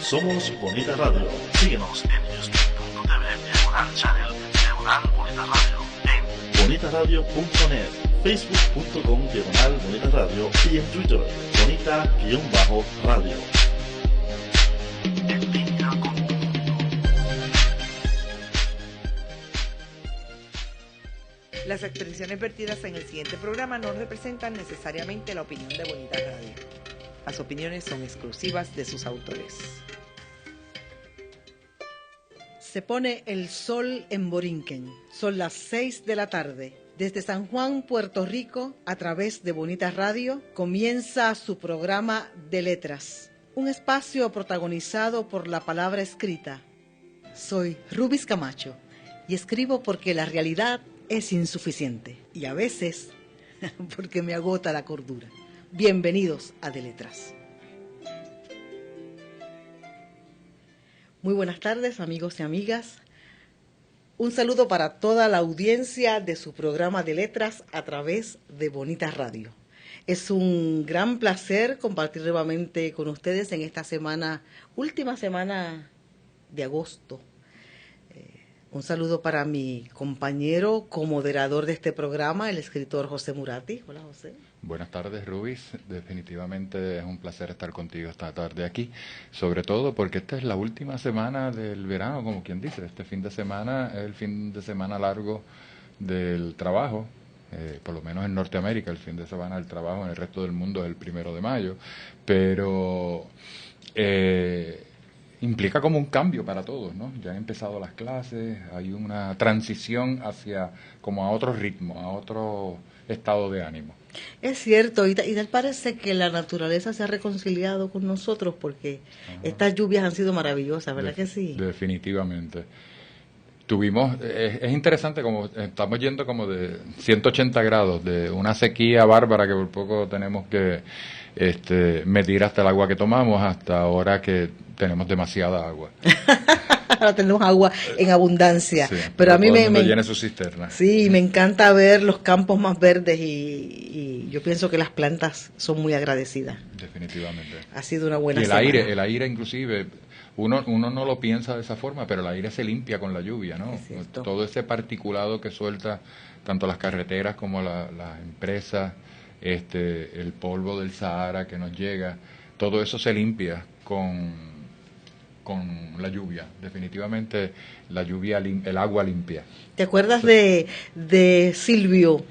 Somos Bonita Radio. Síguenos en youtube.tv/channel Bonita Radio, en bonitaradio.net, facebook.com/Bonita Radio y en Twitter, Bonita-Radio. En línea con tu mundo. Las expresiones vertidas en el siguiente programa no representan necesariamente la opinión de Bonita Radio. Las opiniones son exclusivas de sus autores. Se pone el sol en Borinquen. Son las 6 de la tarde. Desde San Juan, Puerto Rico, a través de Bonita Radio, comienza su programa de letras. Un espacio protagonizado por la palabra escrita. Soy Rubis Camacho y escribo porque la realidad es insuficiente y a veces porque me agota la cordura. Bienvenidos a De Letras. Muy buenas tardes, amigos y amigas. Un saludo para toda la audiencia de su programa de letras a través de Bonita Radio. Es un gran placer compartir nuevamente con ustedes en esta semana, última semana de agosto. Un saludo para mi compañero, comoderador de este programa, el escritor José Murati. Hola, José. Buenas tardes, Rubis. Definitivamente es un placer estar contigo esta tarde aquí, sobre todo porque esta es la última semana del verano, como quien dice. Este fin de semana es el fin de semana largo del trabajo, por lo menos en Norteamérica. El fin de semana del trabajo en el resto del mundo es el 1 de mayo, pero implica como un cambio para todos, ¿no? Ya han empezado las clases, hay una transición hacia como a otro ritmo, a otro estado de ánimo. Es cierto, y tal parece que la naturaleza se ha reconciliado con nosotros porque estas lluvias han sido maravillosas, ¿verdad que sí? Definitivamente. Tuvimos, es interesante como estamos yendo como de 180 grados, de una sequía bárbara que por poco tenemos que medir hasta el agua que tomamos, hasta ahora que tenemos demasiada agua. Ahora tenemos agua en abundancia, sí, pero a mí todo el mundo me llena su cisterna. Sí, me encanta ver los campos más verdes y yo pienso que las plantas son muy agradecidas. Definitivamente. Ha sido una buena y semana. El aire inclusive, uno no lo piensa de esa forma, pero el aire se limpia con la lluvia, ¿no? Todo ese particulado que suelta tanto las carreteras como las empresas, el polvo del Sahara que nos llega, todo eso se limpia con la lluvia. Definitivamente la lluvia, el agua limpia. ¿Te acuerdas de Silvio?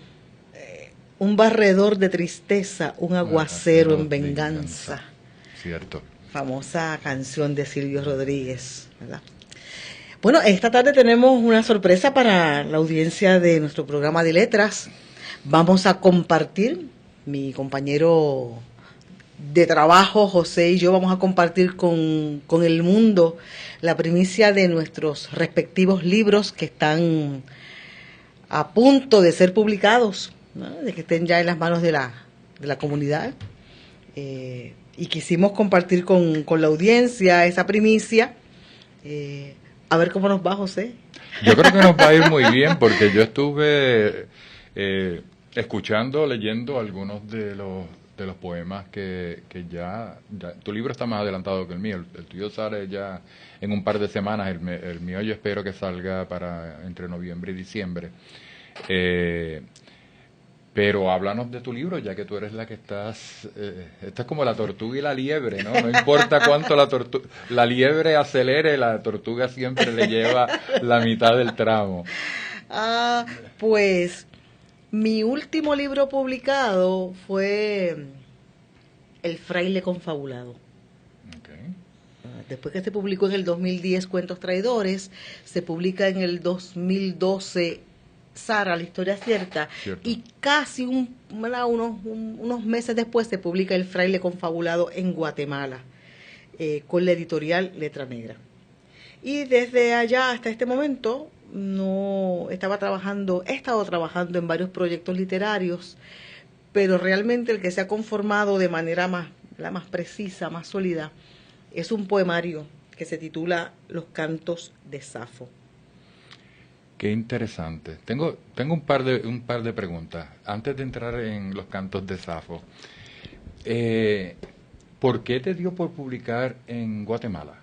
Un barredor de tristeza, un aguacero en venganza. Cierto. Famosa canción de Silvio Rodríguez, ¿verdad? Bueno, esta tarde tenemos una sorpresa para la audiencia de nuestro programa de letras. Vamos a compartir, mi compañero de trabajo, José y yo, vamos a compartir con el mundo la primicia de nuestros respectivos libros que están a punto de ser publicados, ¿no? De que estén ya en las manos de la comunidad. Y quisimos compartir con la audiencia esa primicia. A ver cómo nos va, José. Yo creo que nos va a ir muy bien porque yo estuve leyendo algunos de los poemas que ya tu libro está más adelantado que el mío. El tuyo sale ya en un par de semanas. El mío yo espero que salga para entre noviembre y diciembre. Pero háblanos de tu libro, ya que tú eres la que estás... esta es como la tortuga y la liebre, ¿no? No importa cuánto la liebre acelere, la tortuga siempre le lleva la mitad del tramo. Pues mi último libro publicado fue El fraile confabulado. Okay. Después que se publicó en el 2010 Cuentos Traidores, se publica en el 2012 Sara, la historia cierta. Cierto. Y casi unos meses después se publica El fraile confabulado en Guatemala, con la editorial Letra Negra. Y desde allá hasta este momento he estado trabajando en varios proyectos literarios, pero realmente el que se ha conformado de manera más precisa, más sólida, es un poemario que se titula Los cantos de Safo. Qué interesante. Tengo un par de preguntas antes de entrar en los cantos de Safo. ¿Por qué te dio por publicar en Guatemala?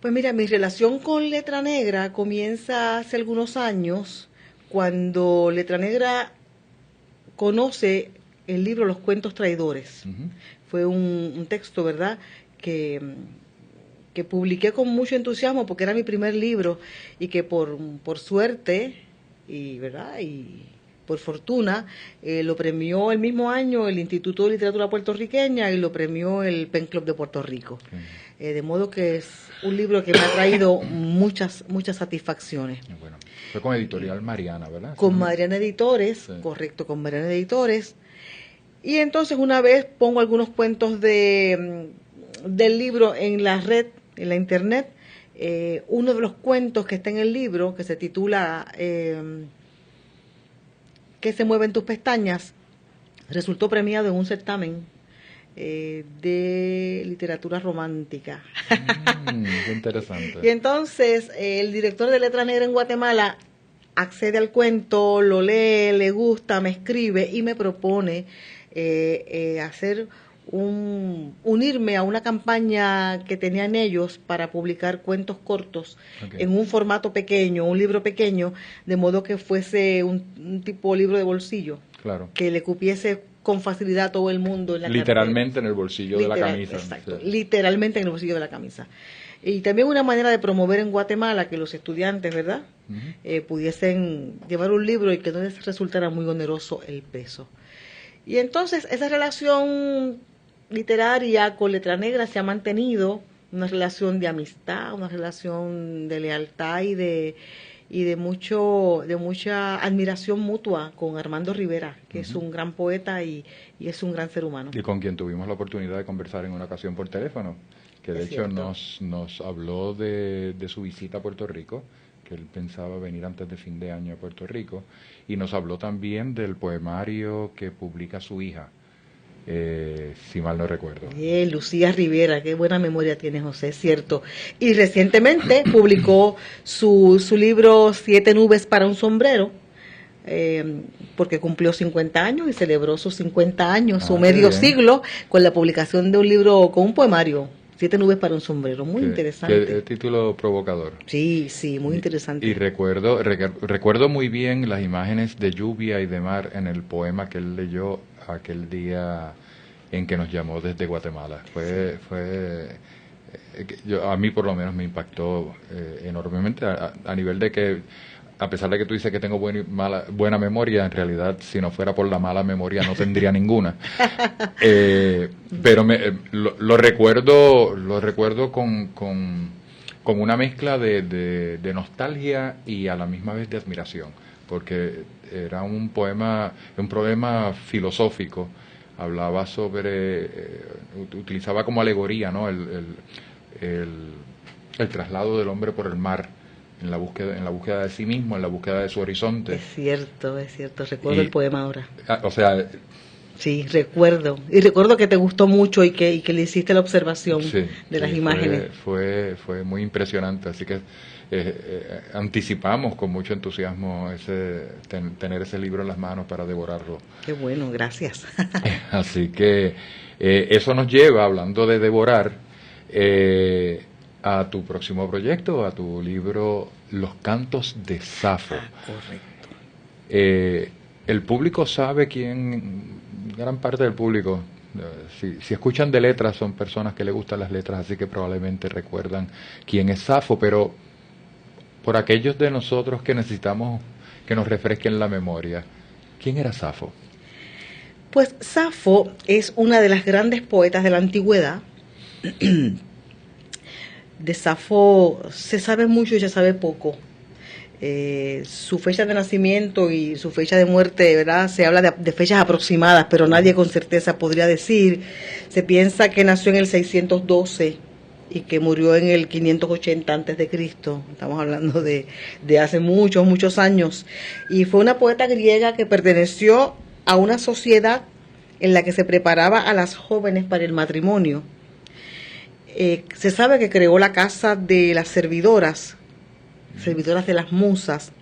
Pues mira, mi relación con Letra Negra comienza hace algunos años, cuando Letra Negra conoce el libro Los Cuentos Traidores. Fue un texto, ¿verdad?, que publiqué con mucho entusiasmo porque era mi primer libro y que por suerte y por fortuna lo premió el mismo año el Instituto de Literatura Puertorriqueña y lo premió el Pen Club de Puerto Rico. De modo que es un libro que me ha traído muchas satisfacciones. Bueno, fue con Editorial Mariana, ¿verdad? Con Mariana Editores, sí. Correcto, con Mariana Editores. Y entonces una vez pongo algunos cuentos del libro en la red, en la internet. Uno de los cuentos que está en el libro, que se titula ¿Qué se mueve en tus pestañas?, resultó premiado en un certamen de literatura romántica. Qué interesante. Y entonces el director de Letra Negra en Guatemala accede al cuento, lo lee, le gusta, me escribe y me propone unirme a una campaña que tenían ellos para publicar cuentos cortos en un formato pequeño, un libro pequeño, de modo que fuese un tipo libro de bolsillo, claro, que le cupiese con facilidad a todo el mundo en la literalmente cartera. En el bolsillo de la camisa. Exacto, sí. Literalmente en el bolsillo de la camisa. Y también una manera de promover en Guatemala que los estudiantes, ¿verdad?, pudiesen llevar un libro y que no les resultara muy oneroso el peso. Y entonces esa relación literaria con Letra Negra se ha mantenido, una relación de amistad, una relación de lealtad y de mucha admiración mutua con Armando Rivera, que es un gran poeta y es un gran ser humano. Y con quien tuvimos la oportunidad de conversar en una ocasión por teléfono, que de hecho nos habló de su visita a Puerto Rico, que él pensaba venir antes de fin de año a Puerto Rico, y nos habló también del poemario que publica su hija, si mal no recuerdo. Lucía Rivera, qué buena memoria tiene José, es cierto. Y recientemente publicó su libro 7 nubes para un sombrero, porque cumplió 50 años y celebró sus 50 años, su medio siglo, con la publicación de un libro, con un poemario, 7 nubes para un sombrero, muy interesante. Qué título provocador. Sí, muy interesante. Y recuerdo muy bien las imágenes de lluvia y de mar en el poema que él leyó aquel día en que nos llamó desde Guatemala. A mí por lo menos me impactó enormemente a nivel de que, a pesar de que tú dices que tengo buena memoria, en realidad si no fuera por la mala memoria no tendría ninguna. Pero lo recuerdo con una mezcla de nostalgia y a la misma vez de admiración, porque era un problema filosófico. Hablaba utilizaba como alegoría, ¿no?, el traslado del hombre por el mar, en la búsqueda de sí mismo, en la búsqueda de su horizonte. Es cierto, recuerdo el poema ahora. O sea, sí, recuerdo que te gustó mucho y que le hiciste la observación de las imágenes. Fue muy impresionante, así que anticipamos con mucho entusiasmo tener ese libro en las manos para devorarlo. Qué bueno, gracias. Así que eso nos lleva, hablando de devorar, a tu próximo proyecto, a tu libro Los Cantos de Safo. Correcto. El público sabe gran parte del público, si escuchan de letras, son personas que les gustan las letras, así que probablemente recuerdan quién es Safo, pero por aquellos de nosotros que necesitamos que nos refresquen la memoria, ¿quién era Safo? Pues Safo es una de las grandes poetas de la antigüedad. De Safo se sabe mucho y se sabe poco. Su fecha de nacimiento y su fecha de muerte, ¿verdad? Se habla de fechas aproximadas, pero nadie con certeza podría decir. Se piensa que nació en el 612 y que murió en el 580 antes de Cristo. Estamos hablando de hace muchos años. Y fue una poeta griega que perteneció a una sociedad en la que se preparaba a las jóvenes para el matrimonio. Se sabe que creó la casa de las servidoras de las musas,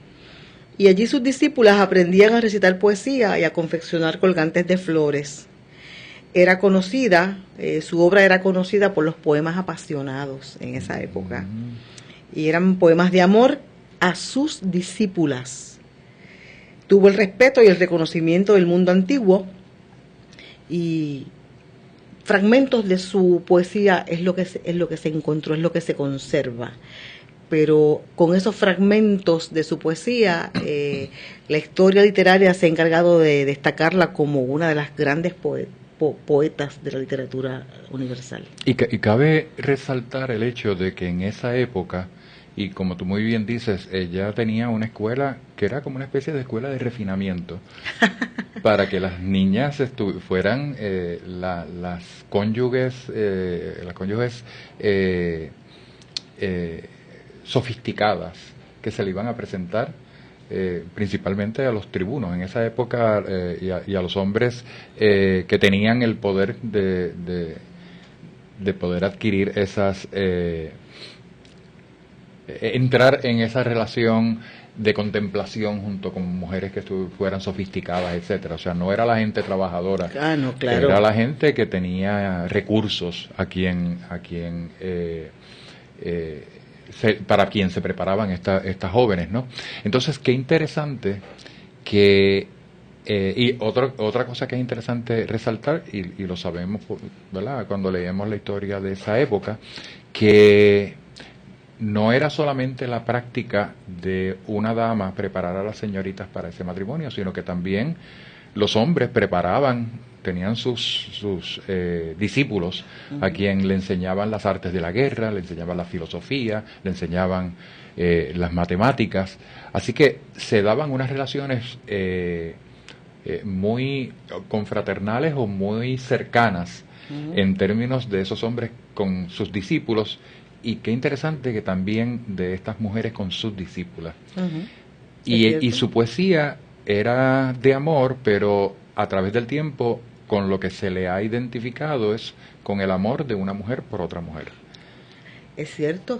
y allí sus discípulas aprendían a recitar poesía y a confeccionar colgantes de flores. era conocida, su obra era conocida por los poemas apasionados en esa época. Y eran poemas de amor a sus discípulas. Tuvo el respeto y el reconocimiento del mundo antiguo, y fragmentos de su poesía es lo que se encontró, es lo que se conserva. Pero con esos fragmentos de su poesía, la historia literaria se ha encargado de destacarla como una de las grandes poetas de la literatura universal. Y cabe resaltar el hecho de que en esa época, y como tú muy bien dices, ella tenía una escuela que era como una especie de escuela de refinamiento para que las niñas fueran las cónyuges sofisticadas que se le iban a presentar principalmente a los tribunos en esa época, y a los hombres que tenían el poder de poder adquirir esas entrar en esa relación de contemplación junto con mujeres que fueran sofisticadas, etcétera. O sea, no era la gente trabajadora, no, claro, era la gente que tenía recursos para quien se preparaban estas jóvenes, ¿no? Entonces, qué interesante que y otra cosa que es interesante resaltar, y lo sabemos, ¿verdad?, cuando leemos la historia de esa época, que no era solamente la práctica de una dama preparar a las señoritas para ese matrimonio, sino que también los hombres tenían sus discípulos a quien le enseñaban las artes de la guerra, le enseñaban la filosofía, le enseñaban las matemáticas. Así que se daban unas relaciones muy confraternales o muy cercanas en términos de esos hombres con sus discípulos. Y qué interesante que también de estas mujeres con sus discípulas. Y su poesía era de amor, pero a través del tiempo, con lo que se le ha identificado es con el amor de una mujer por otra mujer. Es cierto.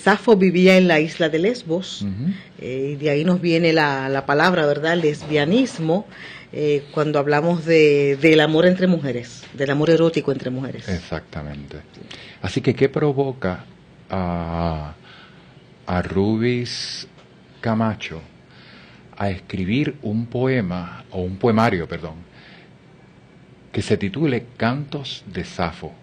Safo vivía en la isla de Lesbos, y de ahí nos viene la palabra, ¿verdad?, lesbianismo, cuando hablamos del amor entre mujeres, del amor erótico entre mujeres. Exactamente. Así que, ¿qué provoca a Rubis Camacho a escribir un poemario, que se titule Cantos de Safo?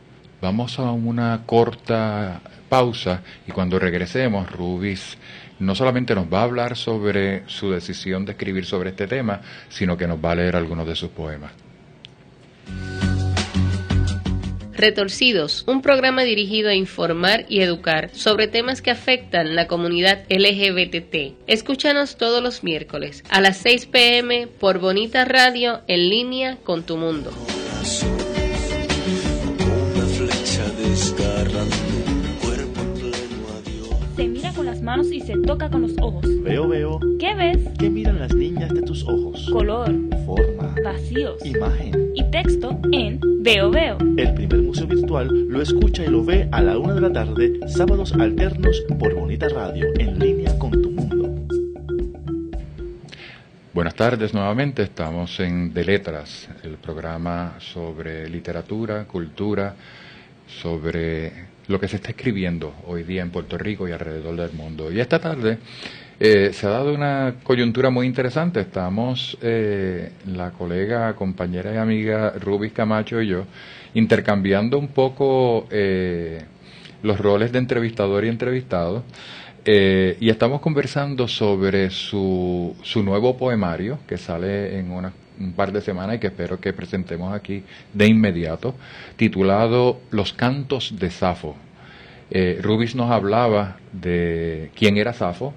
Vamos a una corta pausa y cuando regresemos, Rubis no solamente nos va a hablar sobre su decisión de escribir sobre este tema, sino que nos va a leer algunos de sus poemas. Retorcidos, un programa dirigido a informar y educar sobre temas que afectan la comunidad LGBT. Escúchanos todos los miércoles a las 6 p.m. por Bonita Radio, en línea con tu mundo. Se mira con las manos y se toca con los ojos. Veo. ¿Qué ves? ¿Qué miran las niñas de tus ojos? Color, Forma, vacíos imagen. y texto en Veo. El primer museo virtual lo escucha y lo ve a la 1:00 p.m, sábados alternos por Bonita Radio, en línea con tu mundo. Buenas tardes nuevamente, estamos en De Letras, el programa sobre literatura, cultura, sobre lo que se está escribiendo hoy día en Puerto Rico y alrededor del mundo. Y esta tarde se ha dado una coyuntura muy interesante. Estamos, la colega, compañera y amiga Rubis Camacho y yo, intercambiando un poco los roles de entrevistador y entrevistado, y estamos conversando sobre su nuevo poemario que sale en un par de semanas y que espero que presentemos aquí de inmediato, titulado Los Cantos de Safo. Rubis nos hablaba de quién era Safo,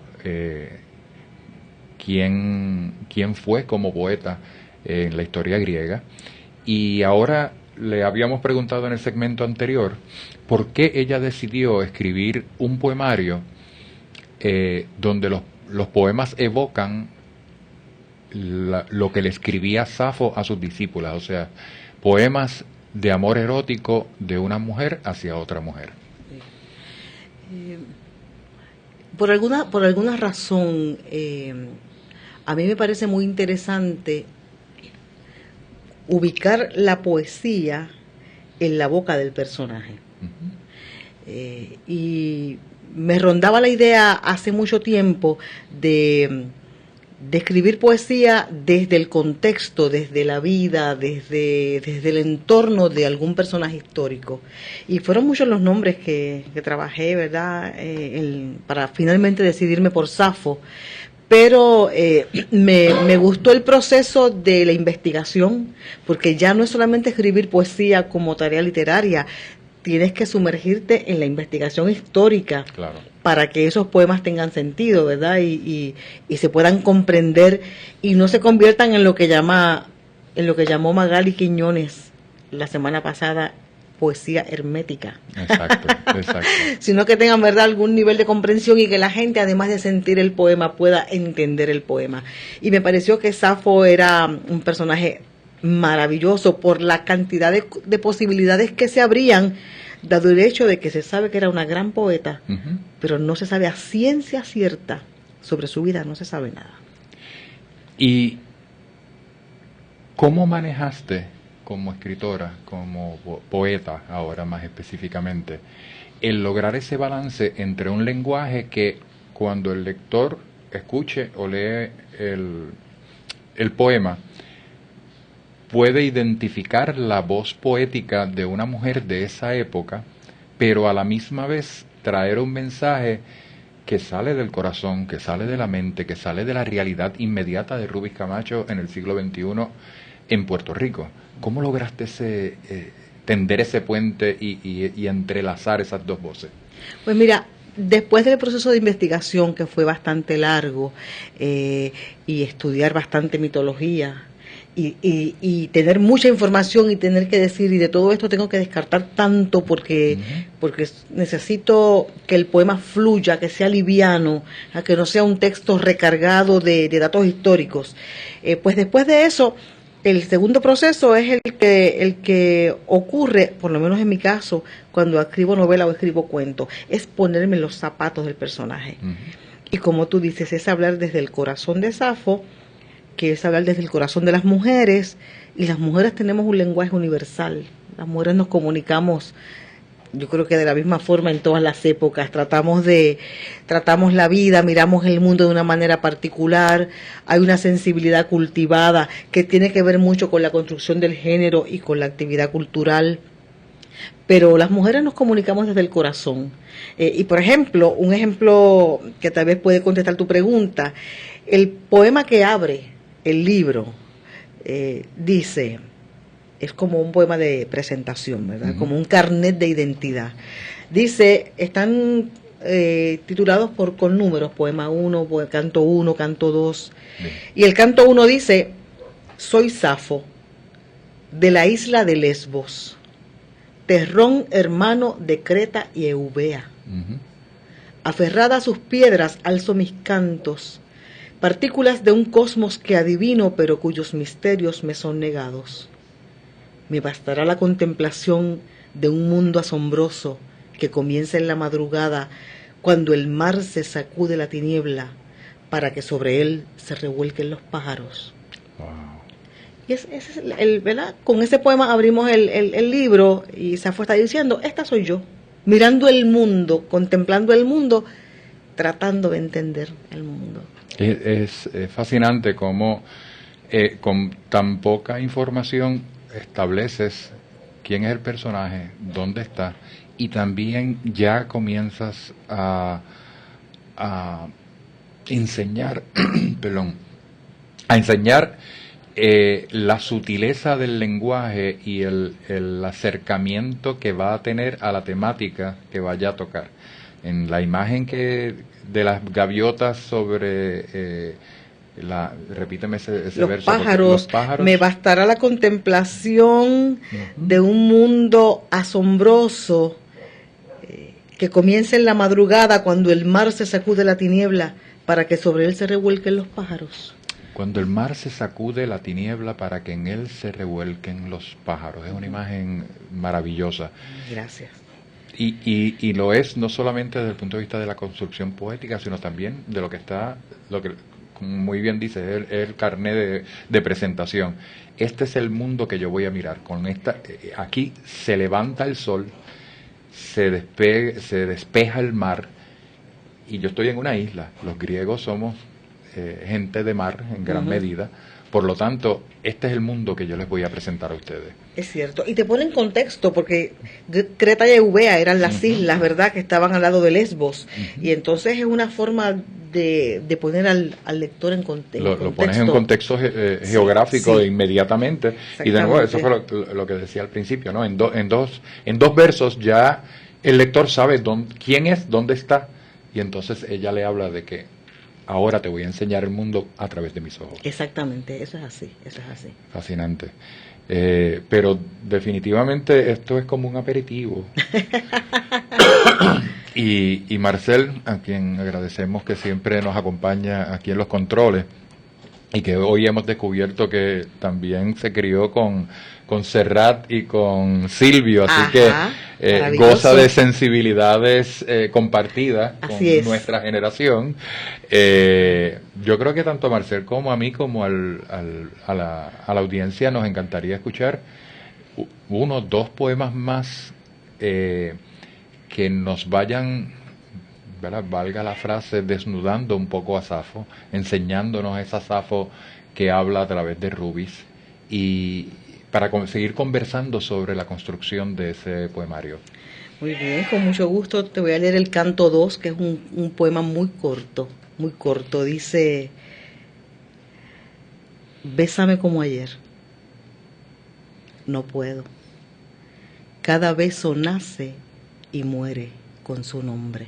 quién fue como poeta en la historia griega, y ahora le habíamos preguntado en el segmento anterior por qué ella decidió escribir un poemario donde los poemas evocan lo que le escribía Safo a sus discípulas, o sea, poemas de amor erótico de una mujer hacia otra mujer. Por alguna razón, a mí me parece muy interesante ubicar la poesía en la boca del personaje. Y me rondaba la idea hace mucho tiempo de escribir poesía desde el contexto, desde la vida, desde el entorno de algún personaje histórico. Y fueron muchos los nombres que trabajé, ¿verdad? Para finalmente decidirme por Safo. Pero me gustó el proceso de la investigación, porque ya no es solamente escribir poesía como tarea literaria, tienes que sumergirte en la investigación histórica, claro, para que esos poemas tengan sentido, ¿verdad? Y se puedan comprender y no se conviertan en lo que llamó Magali Quiñones la semana pasada, poesía hermética. Exacto. Sino que tengan, ¿verdad?, algún nivel de comprensión y que la gente, además de sentir el poema, pueda entender el poema. Y me pareció que Safo era un personaje maravilloso por la cantidad de posibilidades que se abrían, dado el hecho de que se sabe que era una gran poeta, pero no se sabe a ciencia cierta sobre su vida, no se sabe nada. ¿Y cómo manejaste como escritora, como poeta ahora más específicamente, el lograr ese balance entre un lenguaje que cuando el lector escuche o lee el poema puede identificar la voz poética de una mujer de esa época, pero a la misma vez traer un mensaje que sale del corazón, que sale de la mente, que sale de la realidad inmediata de Rubis Camacho en el siglo XXI en Puerto Rico? ¿Cómo lograste tender ese puente y entrelazar esas dos voces? Pues mira, después del proceso de investigación, que fue bastante largo, y estudiar bastante mitología, y tener mucha información y tener que decir, y de todo esto tengo que descartar tanto porque necesito que el poema fluya, que sea liviano, a que no sea un texto recargado de datos históricos. Pues después de eso, el segundo proceso es el que ocurre, por lo menos en mi caso, cuando escribo novela o escribo cuento, es ponerme en los zapatos del personaje. Y como tú dices, es hablar desde el corazón de Safo, que es hablar desde el corazón de las mujeres, y las mujeres tenemos un lenguaje universal. Las mujeres nos comunicamos, yo creo que de la misma forma en todas las épocas, tratamos la vida, miramos el mundo de una manera particular, hay una sensibilidad cultivada que tiene que ver mucho con la construcción del género y con la actividad cultural, pero las mujeres nos comunicamos desde el corazón. Y por ejemplo, un ejemplo que tal vez puede contestar tu pregunta, el poema que abre el libro dice, es como un poema de presentación, ¿verdad? Como un carnet de identidad. Dice, están titulados con números, poema 1, canto 1, canto 2. Bien. Y el canto 1 dice, soy Safo, de la isla de Lesbos, terrón hermano de Creta y Eubea. Aferrada a sus piedras alzo mis cantos, partículas de un cosmos que adivino, pero cuyos misterios me son negados. Me bastará la contemplación de un mundo asombroso que comienza en la madrugada, cuando el mar se sacude la tiniebla, para que sobre él se revuelquen los pájaros. Wow. Y ese es ¿verdad? Con ese poema abrimos el libro, y Safo está diciendo, esta soy yo, mirando el mundo, contemplando el mundo, tratando de entender el mundo. Es fascinante cómo con tan poca información estableces quién es el personaje, dónde está, y también ya comienzas a enseñar, a enseñar la sutileza del lenguaje y el acercamiento que va a tener a la temática que vaya a tocar. En la imagen de las gaviotas sobre repíteme ese verso. Los pájaros. Me bastará la contemplación de un mundo asombroso que comienza en la madrugada, cuando el mar se sacude la tiniebla, para que sobre él se revuelquen los pájaros. Cuando el mar se sacude la tiniebla, para que en él se revuelquen los pájaros. Es una imagen maravillosa. Gracias. Y lo es no solamente desde el punto de vista de la construcción poética, sino también de lo que muy bien dice, es el carnet de presentación. Este es el mundo que yo voy a mirar. Aquí se levanta el sol, se despeja el mar, y yo estoy en una isla. Los griegos somos gente de mar en gran medida. Por lo tanto, este es el mundo que yo les voy a presentar a ustedes. Es cierto. Y te pone en contexto, porque Creta y Eubea eran las islas, ¿verdad?, que estaban al lado de Lesbos. Y entonces es una forma de poner al lector en contexto. Lo pones en un contexto geográfico inmediatamente. Y de nuevo, eso fue lo que decía al principio, ¿no? En dos versos ya el lector sabe quién es, dónde está. Y entonces ella le habla de que ahora te voy a enseñar el mundo a través de mis ojos. Exactamente, eso es así. Fascinante. Pero definitivamente esto es como un aperitivo. y Marcel, a quien agradecemos que siempre nos acompaña aquí en los controles, y que hoy hemos descubierto que también se crió con Serrat y con Silvio, así que goza de sensibilidades compartidas con nuestra generación. Yo creo que tanto a Marcel como a mí, como a la audiencia, nos encantaría escuchar 1 o 2 poemas más que nos vayan, ¿verdad?, valga la frase, desnudando un poco a Safo, enseñándonos esa Safo que habla a través de Rubis, y para seguir conversando sobre la construcción de ese poemario. Muy bien, con mucho gusto te voy a leer el canto 2, que es un poema muy corto. Dice: bésame como ayer. No puedo. Cada beso nace y muere con su nombre.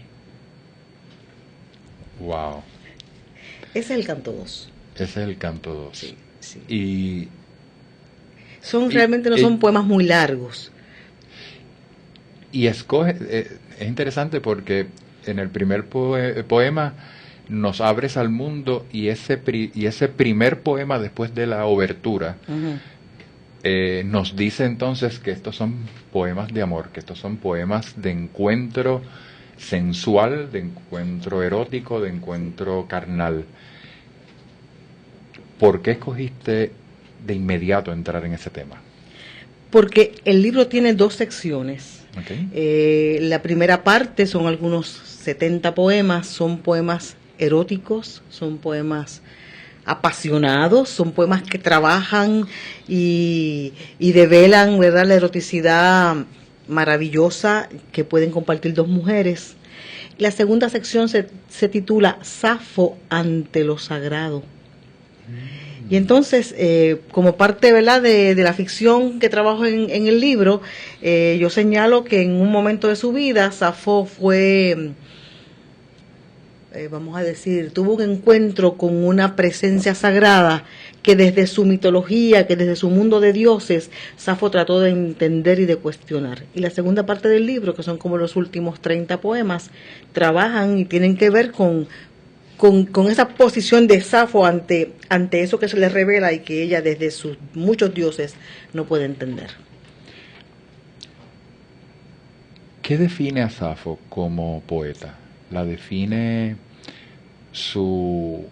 Wow. Ese es el canto 2. Ese es el canto 2. Sí. Y realmente no son poemas muy largos. Y escoge, es interesante porque en el primer poema nos abres al mundo, y ese primer poema después de la obertura nos dice entonces que estos son poemas de amor, que estos son poemas de encuentro sensual, de encuentro erótico, de encuentro carnal. ¿Por qué escogiste de inmediato entrar en ese tema? Porque el libro tiene 2 secciones. Okay. La primera parte son algunos 70 poemas, son poemas eróticos, son poemas apasionados, son poemas que trabajan y develan, ¿verdad?, la eroticidad maravillosa que pueden compartir 2 mujeres. La segunda sección se titula Safo ante lo sagrado. Y entonces, como parte, ¿verdad?, de la ficción que trabajo en el libro, yo señalo que en un momento de su vida, Safo fue, vamos a decir, tuvo un encuentro con una presencia sagrada que desde su mitología, que desde su mundo de dioses, Safo trató de entender y de cuestionar. Y la segunda parte del libro, que son como los últimos 30 poemas, trabajan y tienen que ver con esa posición de Safo ante eso que se le revela y que ella desde sus muchos dioses no puede entender. ¿Qué define a Safo como poeta? ¿La define su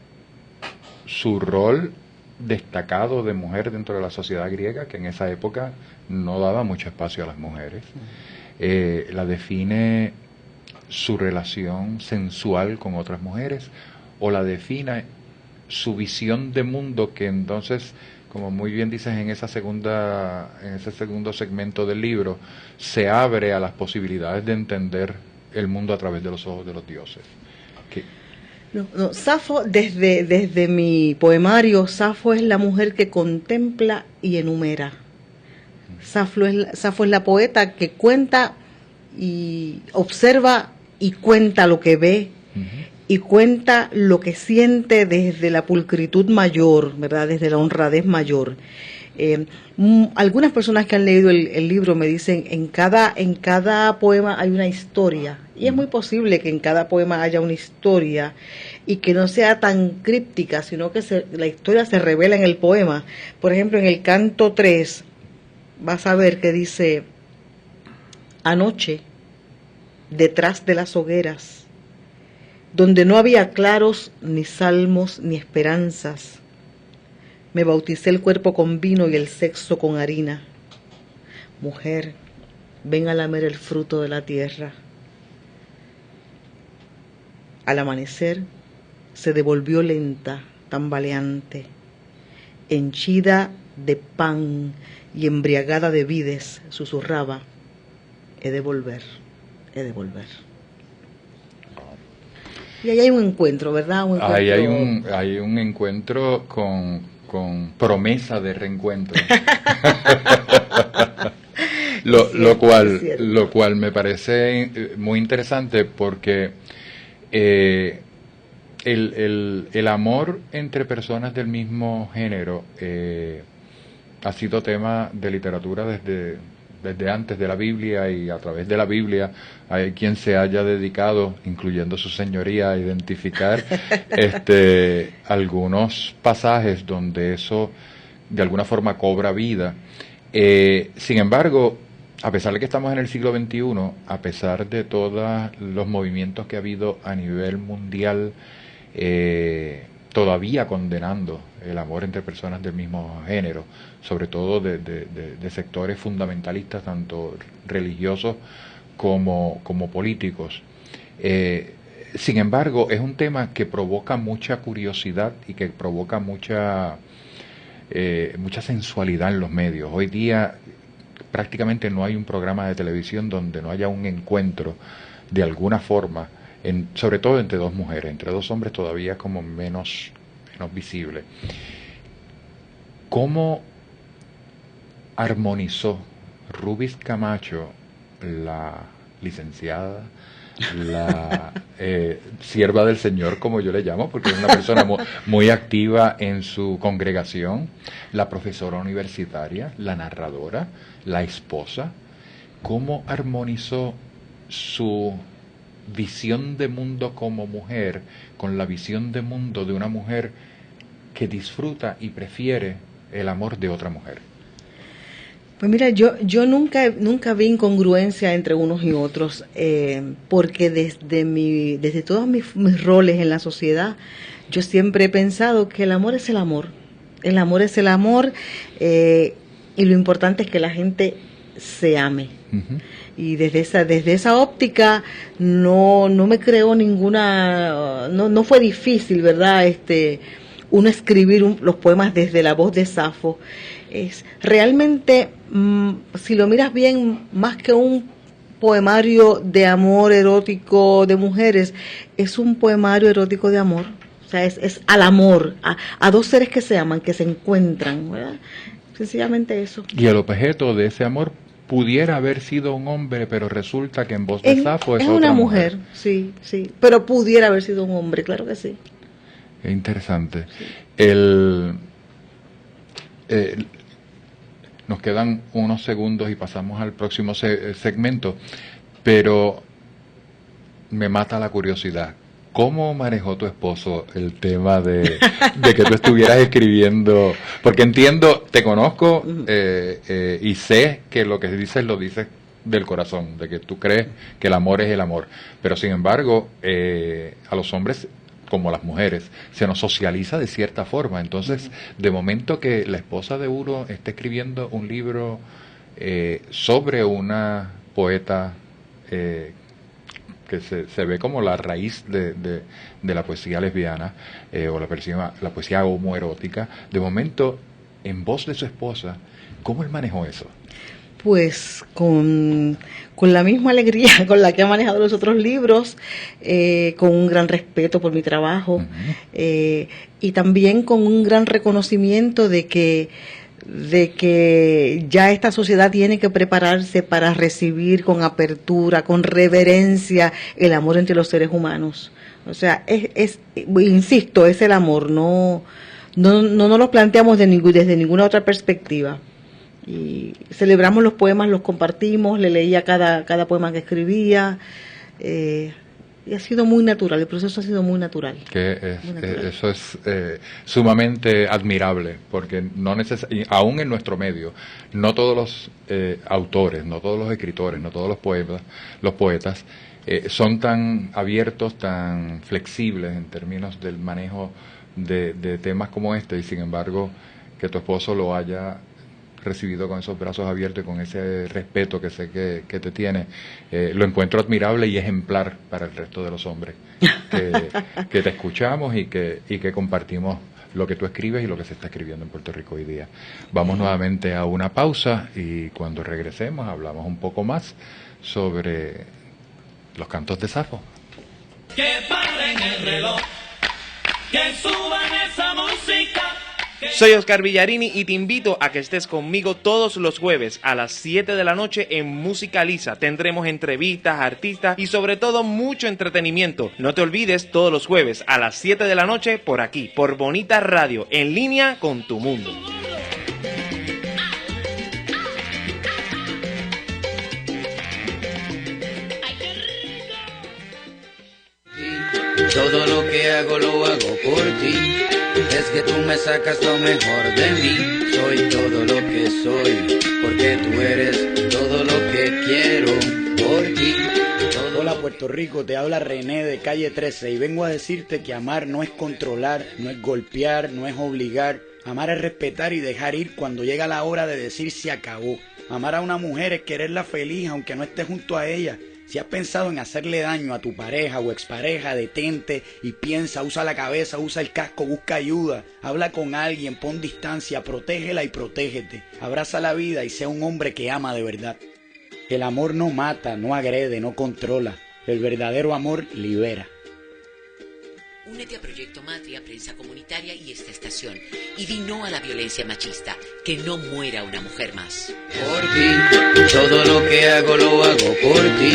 rol destacado de mujer dentro de la sociedad griega, que en esa época no daba mucho espacio a las mujeres? ¿La define su relación sensual con otras mujeres? ¿O la define su visión de mundo, que entonces, como muy bien dices en ese segundo segmento del libro, se abre a las posibilidades de entender el mundo a través de los ojos de los dioses? No, Safo, desde mi poemario, Safo es la mujer que contempla y enumera. Safo es la poeta que cuenta y observa y cuenta lo que ve, y cuenta lo que siente desde la pulcritud mayor, ¿verdad?, desde la honradez mayor. Algunas personas que han leído el libro me dicen, en cada poema hay una historia, y es muy posible que en cada poema haya una historia y que no sea tan críptica, sino que la historia se revela en el poema. Por ejemplo, en el canto 3 vas a ver que dice: anoche, detrás de las hogueras, donde no había claros, ni salmos, ni esperanzas. Me bauticé el cuerpo con vino y el sexo con harina. Mujer, ven a lamer el fruto de la tierra. Al amanecer se devolvió lenta, tambaleante, henchida de pan y embriagada de vides, susurraba: he de volver, he de volver. Y ahí hay un encuentro, ¿verdad? Un encuentro. Hay un encuentro con promesa de reencuentro. lo cual me parece muy interesante, porque el amor entre personas del mismo género ha sido tema de literatura desde antes de la Biblia, y a través de la Biblia hay quien se haya dedicado, incluyendo su señoría, a identificar algunos pasajes donde eso de alguna forma cobra vida. Sin embargo, a pesar de que estamos en el siglo XXI, a pesar de todos los movimientos que ha habido a nivel mundial, todavía condenando el amor entre personas del mismo género, sobre todo de sectores fundamentalistas, tanto religiosos como políticos. Sin embargo, es un tema que provoca mucha curiosidad y que provoca mucha sensualidad en los medios. Hoy día prácticamente no hay un programa de televisión donde no haya un encuentro de alguna forma, sobre todo entre dos mujeres. Entre dos hombres todavía es como menos visible. ¿Cómo armonizó Rubis Camacho, la licenciada, la sierva del Señor, como yo le llamo, porque es una persona muy activa en su congregación, la profesora universitaria, la narradora, la esposa? ¿Cómo armonizó su visión de mundo como mujer con la visión de mundo de una mujer que disfruta y prefiere el amor de otra mujer? Pues mira, yo nunca vi incongruencia entre unos y otros, porque desde todos mis roles en la sociedad, yo siempre he pensado que el amor es el amor. El amor es el amor, y lo importante es que la gente se ame. Uh-huh. Y desde esa óptica no me creó ninguna, no fue difícil, ¿verdad? Uno escribir los poemas desde la voz de Safo. Es realmente, si lo miras bien, más que un poemario de amor erótico de mujeres, es un poemario erótico de amor. O sea, es al amor, a dos seres que se aman, que se encuentran, ¿verdad? Sencillamente eso. Y el objeto de ese amor pudiera haber sido un hombre, pero resulta que en voz de Safo es otra una mujer. Sí, pero pudiera haber sido un hombre, claro que sí. Es interesante. Sí. Nos quedan unos segundos y pasamos al próximo segmento, pero me mata la curiosidad. ¿Cómo manejó tu esposo el tema de que tú estuvieras escribiendo? Porque entiendo, te conozco y sé que lo que dices lo dices del corazón, de que tú crees que el amor es el amor. Pero sin embargo, a los hombres, como las mujeres, se nos socializa de cierta forma. Entonces, de momento que la esposa de uno esté escribiendo un libro sobre una poeta que se ve como la raíz de la poesía lesbiana, o la poesía homoerótica, de momento, en voz de su esposa, ¿cómo él manejó eso? Pues con la misma alegría con la que ha manejado los otros libros, con un gran respeto por mi trabajo, uh-huh. Y también con un gran reconocimiento de que ya esta sociedad tiene que prepararse para recibir con apertura, con reverencia, el amor entre los seres humanos. O sea, insisto, es el amor, no lo planteamos desde ninguna otra perspectiva. Y celebramos los poemas, los compartimos, le leía cada poema que escribía, y ha sido muy natural, el proceso ha sido muy natural. Eso es sumamente admirable, porque aún en nuestro medio, no todos los autores, no todos los escritores, no todos los poetas son tan abiertos, tan flexibles en términos del manejo de temas como este, y sin embargo que tu esposo lo haya recibido con esos brazos abiertos y con ese respeto que sé que te tiene, lo encuentro admirable y ejemplar para el resto de los hombres que te escuchamos y que compartimos lo que tú escribes y lo que se está escribiendo en Puerto Rico hoy día. Vamos nuevamente a una pausa y cuando regresemos hablamos un poco más sobre los cantos de Safo. Que paren el reloj, que suban esa música. Soy Oscar Villarini y te invito a que estés conmigo todos los jueves a las 7 de la noche en Musicaliza. Tendremos entrevistas, artistas y sobre todo mucho entretenimiento. No te olvides, todos los jueves a las 7 de la noche por aquí, por Bonita Radio, en línea con tu mundo. Todo lo que hago lo hago por ti. Es que tú me sacas lo mejor de mí. Soy todo lo que soy, porque tú eres todo lo que quiero por ti. Hola Puerto Rico, te habla René de Calle 13 y vengo a decirte que amar no es controlar, no es golpear, no es obligar. Amar es respetar y dejar ir cuando llega la hora de decir se acabó. Amar a una mujer es quererla feliz aunque no estés junto a ella. Si has pensado en hacerle daño a tu pareja o expareja, detente y piensa, usa la cabeza, usa el casco, busca ayuda, habla con alguien, pon distancia, protégela y protégete. Abraza la vida y sea un hombre que ama de verdad. El amor no mata, no agrede, no controla. El verdadero amor libera. Únete a Proyecto Matria, Prensa Comunitaria y esta estación. Y di no a la violencia machista. Que no muera una mujer más. Por ti, todo lo que hago lo hago por ti.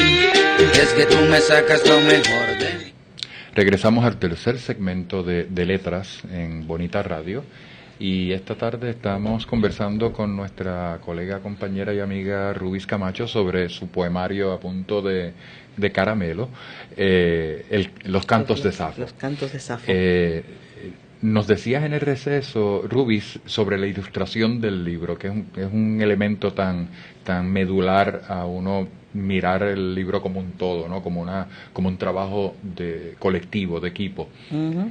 Es que tú me sacas lo mejor de mí. Regresamos al tercer segmento de Letras en Bonita Radio. Y esta tarde estamos conversando con nuestra colega, compañera y amiga Rubis Camacho sobre su poemario A Punto de Caramelo, Los Cantos de Safo. Los Cantos de Safo. Nos decías en el receso, Rubis, sobre la ilustración del libro, que es un elemento tan medular a uno mirar el libro como un todo, ¿no? Como un trabajo colectivo, de equipo. Uh-huh.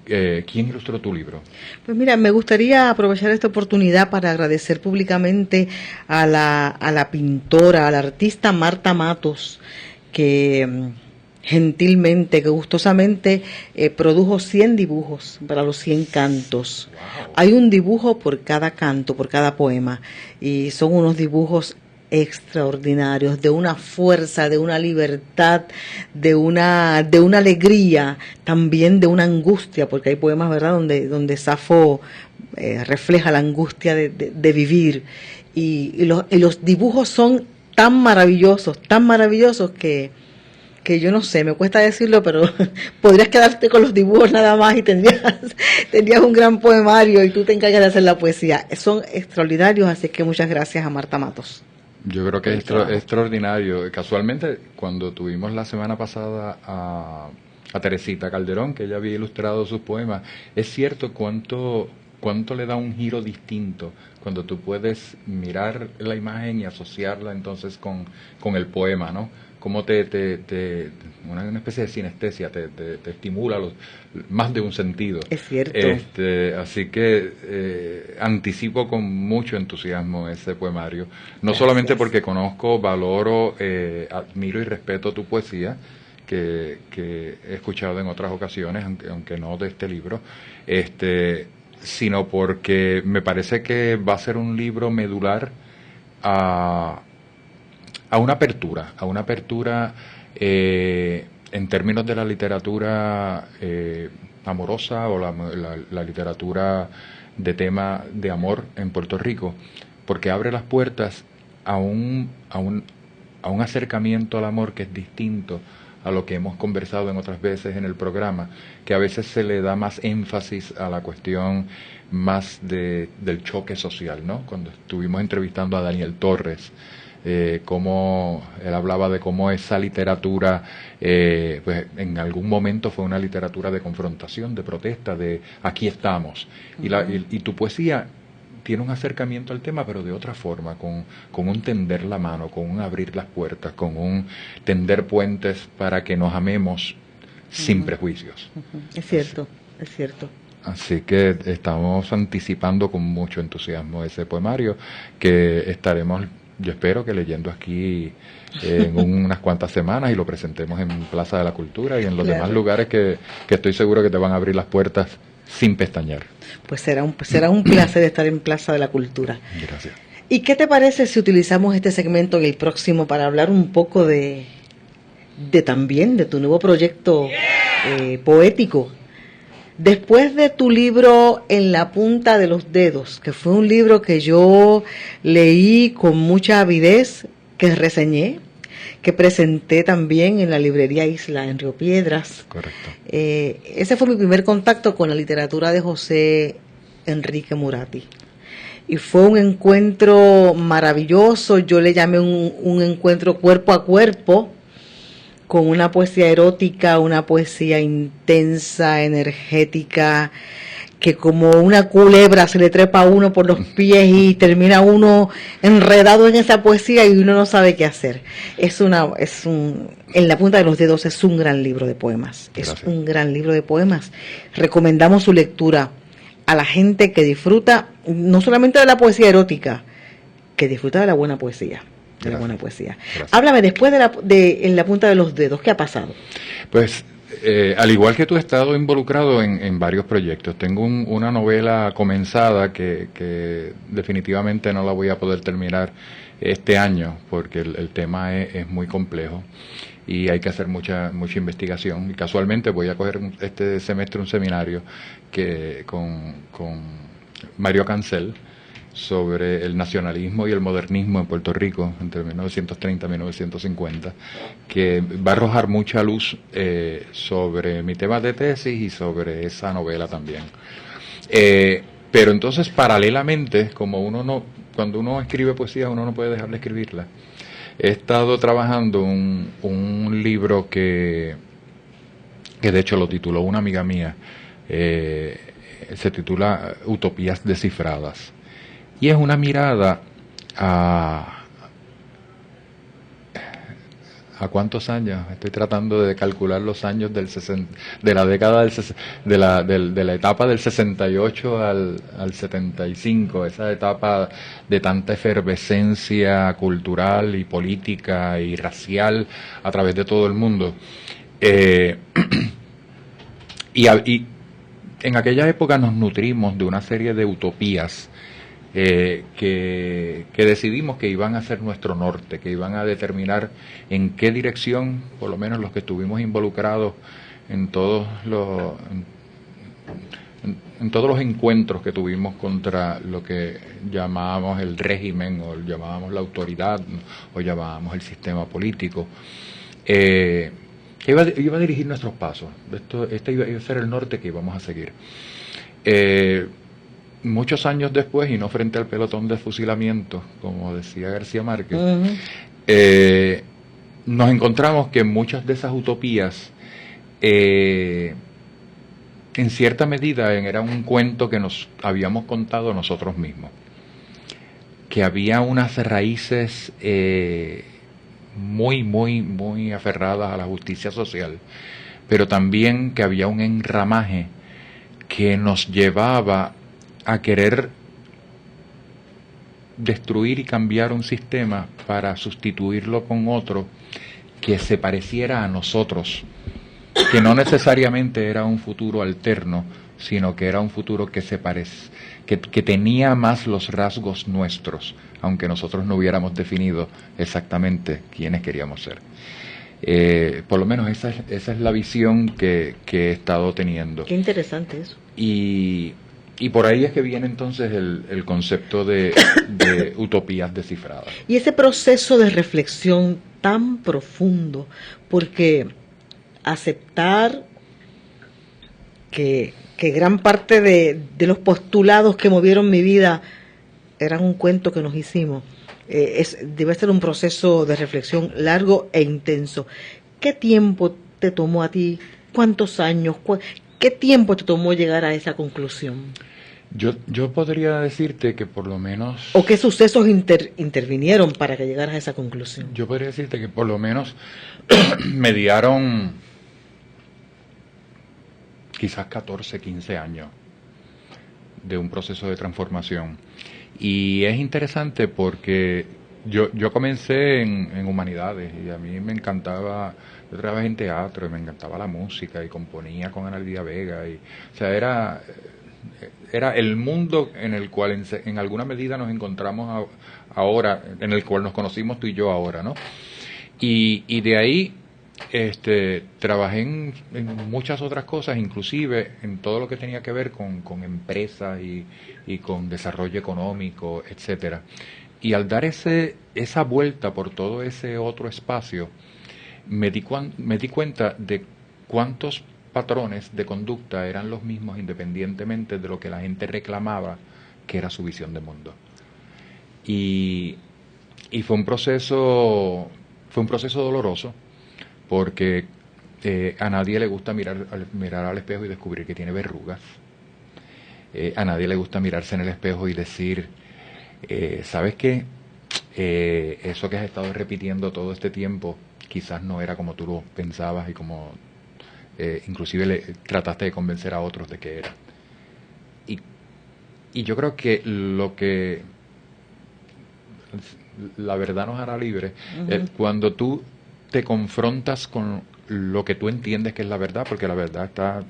¿Quién ilustró tu libro? Pues mira, me gustaría aprovechar esta oportunidad para agradecer públicamente a la pintora, a la artista Marta Matos, que gentilmente, que gustosamente produjo 100 dibujos para los 100 cantos. Wow. Hay un dibujo por cada canto, por cada poema, y son unos dibujos extraordinarios, de una fuerza, de una libertad, de una alegría, también de una angustia, porque hay poemas, ¿verdad?, donde Safo refleja la angustia de vivir, y los dibujos son tan maravillosos que yo no sé, me cuesta decirlo, pero podrías quedarte con los dibujos nada más y tendrías un gran poemario y tú te encargas de hacer la poesía. Son extraordinarios, así que muchas gracias a Marta Matos. Yo creo que es extraordinario. Casualmente, cuando tuvimos la semana pasada a Teresita Calderón, que ella había ilustrado sus poemas, es cierto cuánto le da un giro distinto cuando tú puedes mirar la imagen y asociarla entonces con el poema, ¿no? Cómo una especie de sinestesia te estimula más de un sentido. Es cierto. Así que anticipo con mucho entusiasmo ese poemario. No solamente porque conozco, valoro, admiro y respeto tu poesía, que he escuchado en otras ocasiones, aunque no de este libro, sino porque me parece que va a ser un libro medular a una apertura en términos de la literatura amorosa o la literatura de tema de amor en Puerto Rico, porque abre las puertas a un acercamiento al amor que es distinto a lo que hemos conversado en otras veces en el programa, que a veces se le da más énfasis a la cuestión más del choque social, ¿no? Cuando estuvimos entrevistando a Daniel Torres, cómo él hablaba de cómo esa literatura pues en algún momento fue una literatura de confrontación, de protesta, de aquí estamos. Y tu poesía tiene un acercamiento al tema, pero de otra forma, con un tender la mano, con un abrir las puertas, con un tender puentes para que nos amemos sin prejuicios. Es cierto, es cierto. Así que estamos anticipando con mucho entusiasmo ese poemario que estaremos, yo espero que leyendo aquí en unas cuantas semanas y lo presentemos en Plaza de la Cultura y en los demás lugares que estoy seguro que te van a abrir las puertas sin pestañear. Pues será un placer estar en Plaza de la Cultura. Gracias. ¿Y qué te parece si utilizamos este segmento en el próximo para hablar un poco de también de tu nuevo proyecto poético? Después de tu libro En la punta de los dedos, que fue un libro que yo leí con mucha avidez, que reseñé, que presenté también en la librería Isla en Río Piedras. Correcto. Ese fue mi primer contacto con la literatura de José Enrique Murati. Y fue un encuentro maravilloso, yo le llamé un encuentro cuerpo a cuerpo, con una poesía erótica, una poesía intensa, energética, que como una culebra se le trepa a uno por los pies y termina uno enredado en esa poesía y uno no sabe qué hacer. En la punta de los dedos es un gran libro de poemas. Gracias. Es un gran libro de poemas. Recomendamos su lectura a la gente que disfruta no solamente de la poesía erótica, que disfruta de la buena poesía. De la buena poesía. Gracias. Háblame, después de En la punta de los dedos, ¿qué ha pasado? Pues, al igual que tú, he estado involucrado en varios proyectos. Tengo una novela comenzada que definitivamente no la voy a poder terminar este año, porque el tema es muy complejo y hay que hacer mucha investigación. Y casualmente voy a coger este semestre un seminario con Mario Cancel, sobre el nacionalismo y el modernismo en Puerto Rico entre 1930 y 1950, que va a arrojar mucha luz sobre mi tema de tesis y sobre esa novela también. Pero entonces, paralelamente, como cuando uno escribe poesía, uno no puede dejar de escribirla. He estado trabajando un libro que de hecho lo tituló una amiga mía, se titula Utopías descifradas. Y es una mirada a cuántos años, estoy tratando de calcular los años de la década de la etapa del 68 al 75, esa etapa de tanta efervescencia cultural y política y racial a través de todo el mundo. Y en aquella época nos nutrimos de una serie de utopías que decidimos que iban a ser nuestro norte, que iban a determinar en qué dirección, por lo menos los que estuvimos involucrados en todos los encuentros que tuvimos contra lo que llamábamos el régimen, o llamábamos la autoridad, o llamábamos el sistema político, que iba a dirigir nuestros pasos. Este iba a ser el norte que íbamos a seguir. Muchos años después, y no frente al pelotón de fusilamiento, como decía García Márquez, nos encontramos que muchas de esas utopías, en cierta medida, era un cuento que nos habíamos contado nosotros mismos, que había unas raíces muy, muy, muy aferradas a la justicia social, pero también que había un enramaje que nos llevaba a querer destruir y cambiar un sistema para sustituirlo con otro que se pareciera a nosotros, que no necesariamente era un futuro alterno, sino que era un futuro que que tenía más los rasgos nuestros, aunque nosotros no hubiéramos definido exactamente quiénes queríamos ser. Por lo menos esa es la visión que he estado teniendo. Qué interesante eso. Y por ahí es que viene entonces el concepto de utopías descifradas. Y ese proceso de reflexión tan profundo, porque aceptar que gran parte de los postulados que movieron mi vida eran un cuento que nos hicimos, debe ser un proceso de reflexión largo e intenso. ¿Qué tiempo te tomó a ti? ¿Cuántos años? ¿Qué tiempo te tomó llegar a esa conclusión? Yo podría decirte que por lo menos... ¿O qué sucesos intervinieron para que llegaras a esa conclusión? Yo podría decirte que por lo menos mediaron quizás 14, 15 años de un proceso de transformación. Y es interesante porque yo comencé en humanidades y a mí me encantaba, yo trabajé en teatro y me encantaba la música y componía con Ana Lidia Vega. O sea, era el mundo en el cual en alguna medida nos encontramos ahora, en el cual nos conocimos tú y yo ahora, ¿no? Y de ahí trabajé en muchas otras cosas, inclusive en todo lo que tenía que ver con empresas y con desarrollo económico, etcétera. Y al dar esa vuelta por todo ese otro espacio, me di cuenta de cuántos patrones de conducta eran los mismos independientemente de lo que la gente reclamaba que era su visión de mundo. Y fue un proceso doloroso, porque a nadie le gusta mirar al espejo y descubrir que tiene verrugas. A nadie le gusta mirarse en el espejo y decir, ¿sabes qué? Eso que has estado repitiendo todo este tiempo quizás no era como tú lo pensabas y como inclusive trataste de convencer a otros de que era. Y yo creo que la verdad nos hará libres. Cuando tú te confrontas con lo que tú entiendes que es la verdad, porque la verdad está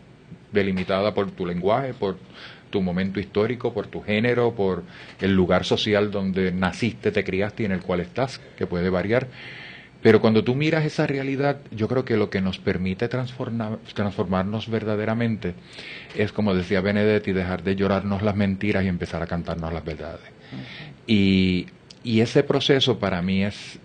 delimitada por tu lenguaje, por tu momento histórico, por tu género, por el lugar social donde naciste, te criaste y en el cual estás, que puede variar. Pero cuando tú miras esa realidad, yo creo que lo que nos permite transformarnos verdaderamente es, como decía Benedetti, dejar de llorarnos las mentiras y empezar a cantarnos las verdades. Y ese proceso para mí es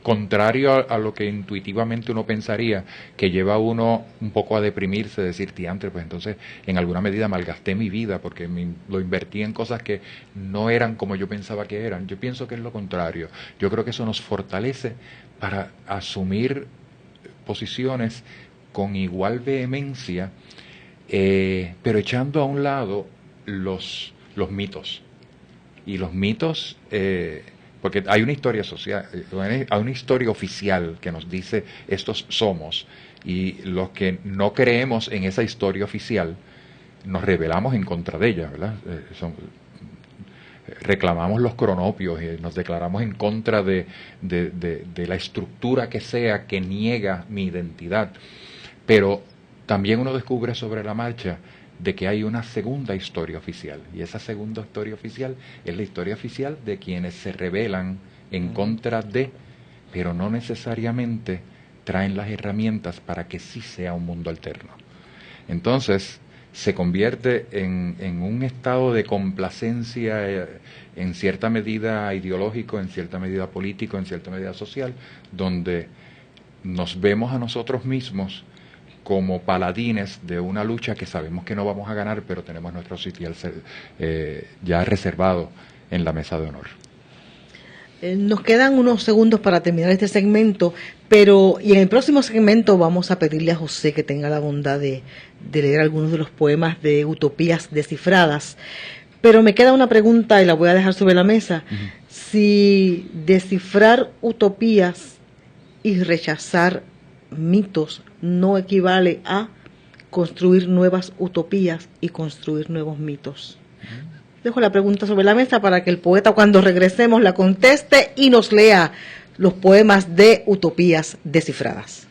contrario a lo que intuitivamente uno pensaría, que lleva a uno un poco a deprimirse, decir, diantre, pues entonces en alguna medida malgasté mi vida porque lo invertí en cosas que no eran como yo pensaba que eran. Yo pienso que es lo contrario. Yo creo que eso nos fortalece para asumir posiciones con igual vehemencia, pero echando a un lado los mitos. Y los mitos... porque hay una historia social, hay una historia oficial que nos dice estos somos, y los que no creemos en esa historia oficial nos rebelamos en contra de ella, ¿verdad? Reclamamos los cronopios y nos declaramos en contra de la estructura que sea que niega mi identidad. Pero también uno descubre sobre la marcha de que hay una segunda historia oficial, y esa segunda historia oficial es la historia oficial de quienes se rebelan en contra de, pero no necesariamente traen las herramientas para que sí sea un mundo alterno. Entonces se convierte en un estado de complacencia, en cierta medida ideológico, en cierta medida político, en cierta medida social, donde nos vemos a nosotros mismos como paladines de una lucha que sabemos que no vamos a ganar, pero tenemos nuestro sitio ya reservado en la mesa de honor. Nos quedan unos segundos para terminar este segmento, y en el próximo segmento vamos a pedirle a José que tenga la bondad de leer algunos de los poemas de Utopías Descifradas. Pero me queda una pregunta y la voy a dejar sobre la mesa. Si descifrar utopías y rechazar mitos no equivale a construir nuevas utopías y construir nuevos mitos. Dejo la pregunta sobre la mesa para que el poeta, cuando regresemos, la conteste y nos lea los poemas de Utopías Descifradas.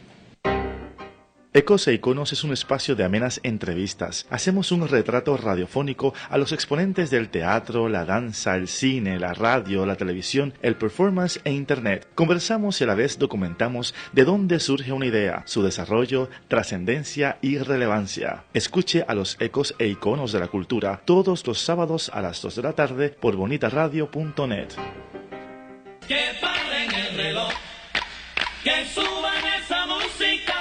Ecos e Iconos es un espacio de amenas entrevistas. Hacemos un retrato radiofónico a los exponentes del teatro, la danza, el cine, la radio, la televisión, el performance e internet. Conversamos y a la vez documentamos de dónde surge una idea, su desarrollo, trascendencia y relevancia. Escuche a los Ecos e Iconos de la Cultura todos los sábados a las 2 de la tarde por bonitaradio.net. Que paren el reloj, que suban esa música.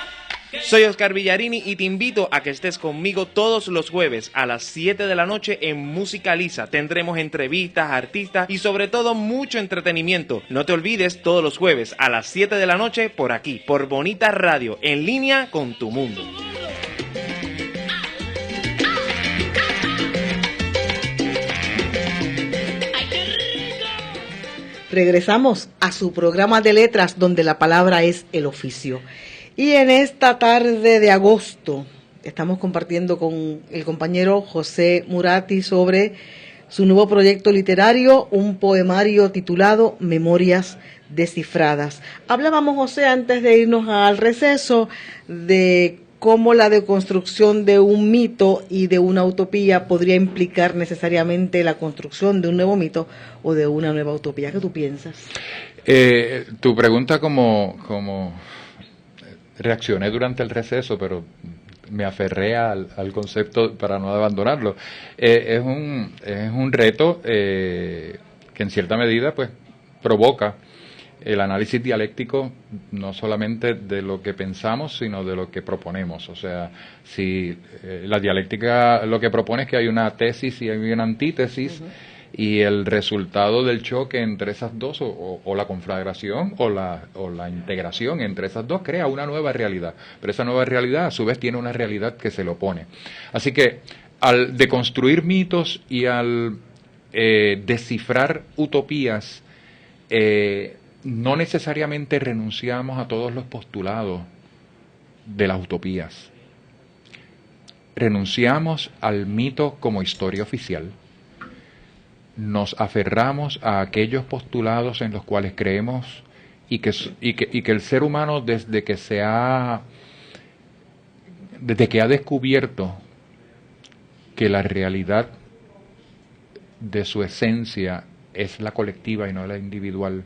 Soy Oscar Villarini y te invito a que estés conmigo todos los jueves a las 7 de la noche en Musicaliza. Tendremos entrevistas, artistas y sobre todo mucho entretenimiento. No te olvides, todos los jueves a las 7 de la noche por aquí, por Bonita Radio, en línea con tu mundo. Regresamos a su programa de letras donde la palabra es el oficio. Y en esta tarde de agosto estamos compartiendo con el compañero José Murati sobre su nuevo proyecto literario, un poemario titulado Memorias Descifradas. Hablábamos, José, antes de irnos al receso, de cómo la deconstrucción de un mito y de una utopía podría implicar necesariamente la construcción de un nuevo mito o de una nueva utopía. ¿Qué tú piensas? Tu pregunta como reaccioné durante el receso, pero me aferré al concepto para no abandonarlo. Es un reto que en cierta medida pues provoca el análisis dialéctico, no solamente de lo que pensamos, sino de lo que proponemos. O sea, si la dialéctica lo que propone es que hay una tesis y hay una antítesis, y el resultado del choque entre esas dos, o la conflagración o la integración entre esas dos, crea una nueva realidad. Pero esa nueva realidad, a su vez, tiene una realidad que se le opone. Así que, al deconstruir mitos y al descifrar utopías, no necesariamente renunciamos a todos los postulados de las utopías. Renunciamos al mito como historia oficial. Nos aferramos a aquellos postulados en los cuales creemos y que el ser humano desde que ha descubierto que la realidad de su esencia es la colectiva y no la individual,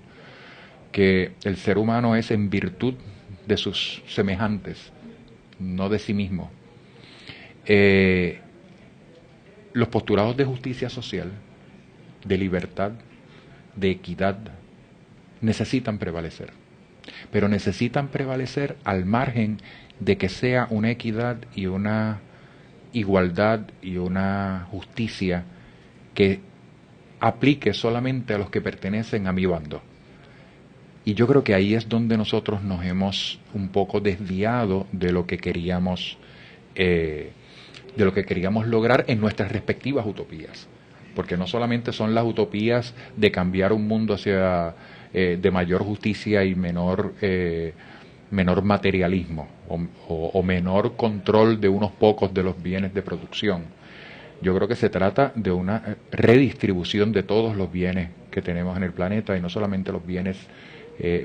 que el ser humano es en virtud de sus semejantes, no de sí mismo. Los postulados de justicia social, de libertad, de equidad, necesitan prevalecer. Pero necesitan prevalecer al margen de que sea una equidad y una igualdad y una justicia que aplique solamente a los que pertenecen a mi bando. Y yo creo que ahí es donde nosotros nos hemos un poco desviado de lo que queríamos lograr en nuestras respectivas utopías. Porque no solamente son las utopías de cambiar un mundo hacia de mayor justicia y menor materialismo o menor control de unos pocos de los bienes de producción. Yo creo que se trata de una redistribución de todos los bienes que tenemos en el planeta, y no solamente los bienes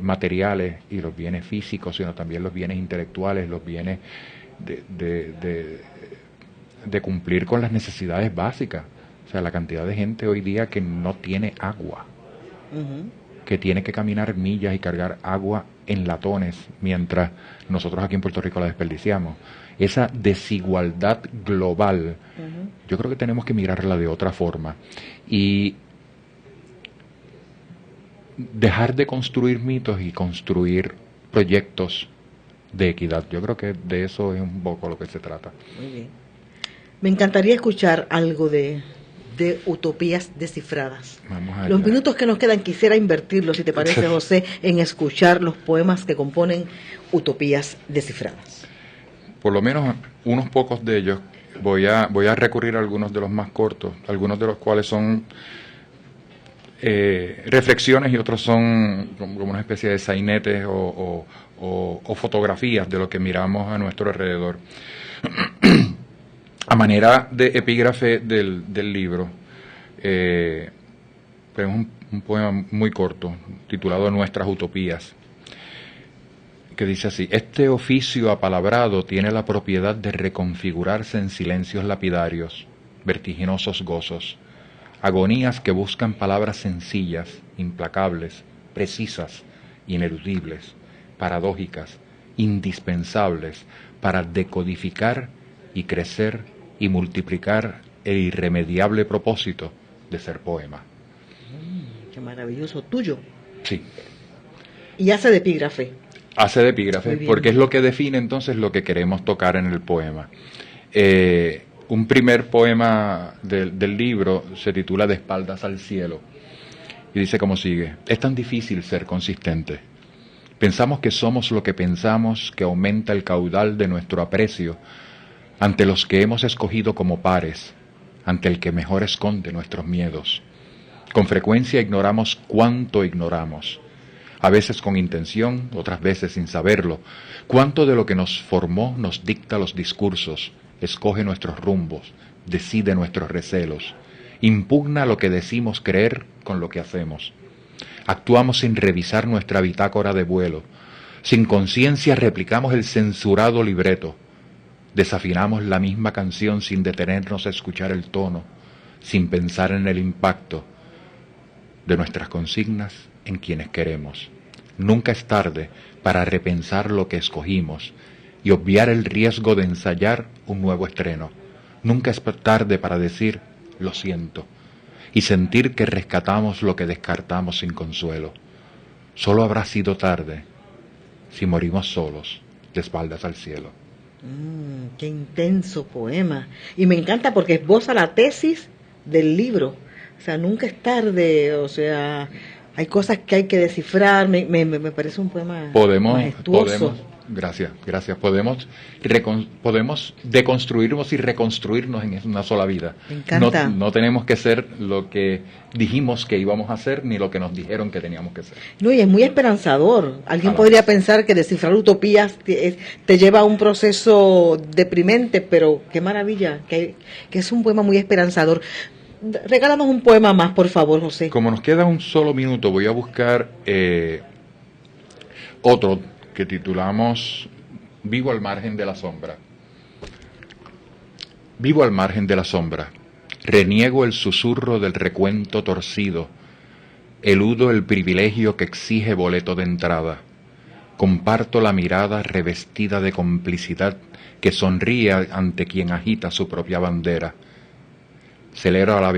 materiales y los bienes físicos, sino también los bienes intelectuales, los bienes de cumplir con las necesidades básicas. O sea, la cantidad de gente hoy día que no tiene agua, que tiene que caminar millas y cargar agua en latones, mientras nosotros aquí en Puerto Rico la desperdiciamos. Esa desigualdad global, yo creo que tenemos que mirarla de otra forma y dejar de construir mitos y construir proyectos de equidad. Yo creo que de eso es un poco lo que se trata. Muy bien. Me encantaría escuchar algo de utopías descifradas. Vamos allá. Los minutos que nos quedan quisiera invertirlos, si te parece, José, en escuchar los poemas que componen utopías descifradas. Por lo menos unos pocos de ellos. Voy a recurrir a algunos de los más cortos, algunos de los cuales son reflexiones y otros son como una especie de sainetes o fotografías de lo que miramos a nuestro alrededor. A manera de epígrafe del libro, es un poema muy corto, titulado Nuestras Utopías, que dice así: este oficio apalabrado tiene la propiedad de reconfigurarse en silencios lapidarios, vertiginosos gozos, agonías que buscan palabras sencillas, implacables, precisas, ineludibles, paradójicas, indispensables para decodificar y crecer y multiplicar el irremediable propósito de ser poema. Qué maravilloso. ¿Tuyo? Sí. ¿Y hace de epígrafe? Hace de epígrafe, porque es lo que define entonces lo que queremos tocar en el poema. Un primer poema del libro se titula De espaldas al cielo y dice como sigue: es tan difícil ser consistente. Pensamos que somos lo que pensamos, que aumenta el caudal de nuestro aprecio ante los que hemos escogido como pares, ante el que mejor esconde nuestros miedos. Con frecuencia ignoramos cuánto ignoramos, a veces con intención, otras veces sin saberlo. Cuánto de lo que nos formó nos dicta los discursos, escoge nuestros rumbos, decide nuestros recelos, impugna lo que decimos creer con lo que hacemos. Actuamos sin revisar nuestra bitácora de vuelo, sin conciencia replicamos el censurado libreto, desafinamos la misma canción sin detenernos a escuchar el tono, sin pensar en el impacto de nuestras consignas en quienes queremos. Nunca es tarde para repensar lo que escogimos y obviar el riesgo de ensayar un nuevo estreno. Nunca es tarde para decir lo siento y sentir que rescatamos lo que descartamos sin consuelo. Solo habrá sido tarde si morimos solos, de espaldas al cielo. Qué intenso poema. Y me encanta porque esboza la tesis del libro. O sea, nunca es tarde, o sea, hay cosas que hay que descifrar. Me parece un poema majestuoso. Gracias. Podemos deconstruirnos y reconstruirnos en una sola vida. Me encanta. No tenemos que ser lo que dijimos que íbamos a ser, ni lo que nos dijeron que teníamos que ser. No, y es muy esperanzador. Alguien podría pensar que descifrar utopías te lleva a un proceso deprimente, pero qué maravilla, que es un poema muy esperanzador. Regálanos un poema más, por favor, José. Como nos queda un solo minuto, voy a buscar otro que titulamos Vivo al margen de la sombra. Vivo al margen de la sombra, reniego el susurro del recuento torcido, eludo el privilegio que exige boleto de entrada, comparto la mirada revestida de complicidad que sonríe ante quien agita su propia bandera. Celebro la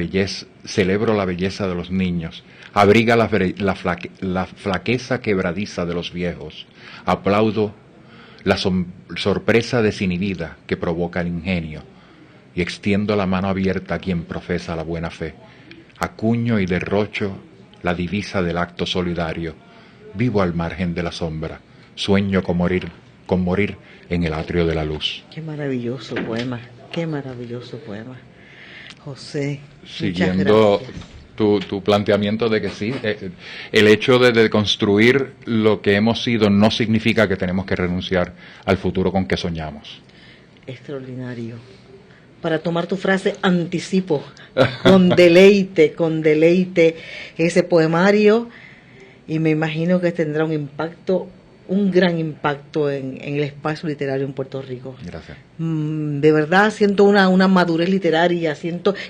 belleza de los niños, abriga la flaqueza quebradiza de los viejos, aplaudo la sorpresa desinhibida que provoca el ingenio y extiendo la mano abierta a quien profesa la buena fe. Acuño y derrocho la divisa del acto solidario, vivo al margen de la sombra, sueño con morir en el atrio de la luz. Qué maravilloso poema, José. Siguiendo tu planteamiento de que sí, el hecho de deconstruir lo que hemos sido no significa que tenemos que renunciar al futuro con que soñamos. Extraordinario. Para tomar tu frase, anticipo con deleite ese poemario, y me imagino que tendrá un gran impacto en el espacio literario en Puerto Rico. Gracias. De verdad siento una madurez literaria,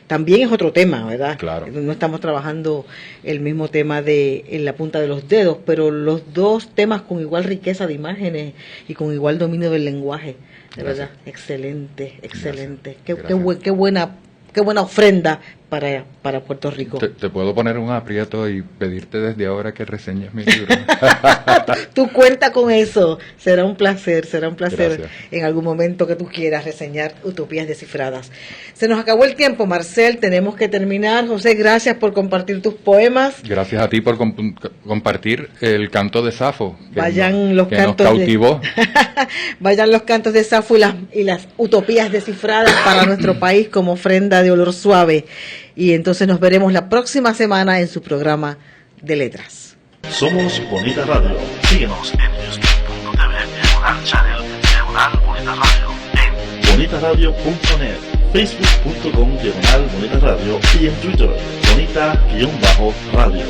también es otro tema, ¿verdad? Claro. No estamos trabajando el mismo tema en la punta de los dedos, pero los dos temas con igual riqueza de imágenes y con igual dominio del lenguaje. De Gracias. verdad, excelente. Gracias. Qué buena ofrenda para Puerto Rico. Te puedo poner un aprieto y pedirte desde ahora que reseñes mi libro. Tú cuenta con eso. Será un placer Gracias. En algún momento que tú quieras reseñar Utopías Descifradas. Se nos acabó el tiempo, Marcel, tenemos que terminar. José, gracias por compartir tus poemas. Gracias a ti por compartir el canto de Safo, Nos cautivó. Vayan los cantos de Safo y las utopías descifradas para nuestro país como ofrenda de olor suave. Y entonces nos veremos la próxima semana en su programa de letras. Somos Bonita Radio. Síguenos en newspeak.tv, diagonal channel, diagonal Bonita Radio, en bonitaradio.net, facebook.com, diagonal Bonita Radio, y en Twitter, Bonita-Radio.